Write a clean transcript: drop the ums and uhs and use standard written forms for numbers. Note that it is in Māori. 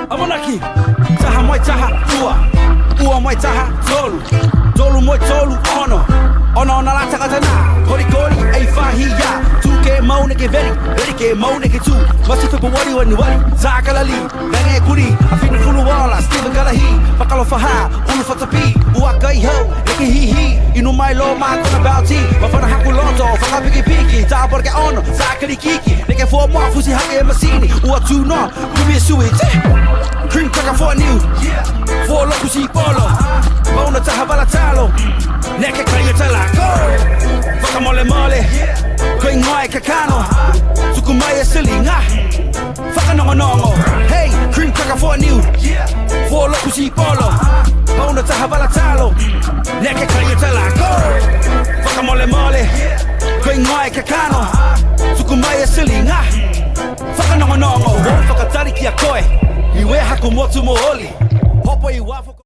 Amanaki, taha moi taha ua moi taha tolu moi tolu ono na la takatana, kori ei fahia, tuke mau neke veri ke mau neke tu, masi tupu wari, zakalali, nange kuri, afina fulu wala, Steven Galahi, pakalo faha, ulu fatapi, uaka iho, neke hihi, inu mai lo ma kona bauti, mafana haku loto, faka piki, ta borga ono, zakali kiki, neke fo mo fusi hake masini, ua tu no, kubi sui, cream taka for new, for loku si polo, bona taha bala talo, neke kaya tala, faka mole, koi ngai kakano, sukumaya silinga, faka nongo, hey, cream taka for new, for loku si polo, bona taha bala talo, neke kaya tala, faka mole, koi ngai kakano, sukumaya silinga, faka nongo, faka tariki ya koe, iwe haku motu moholi, hopo iwafo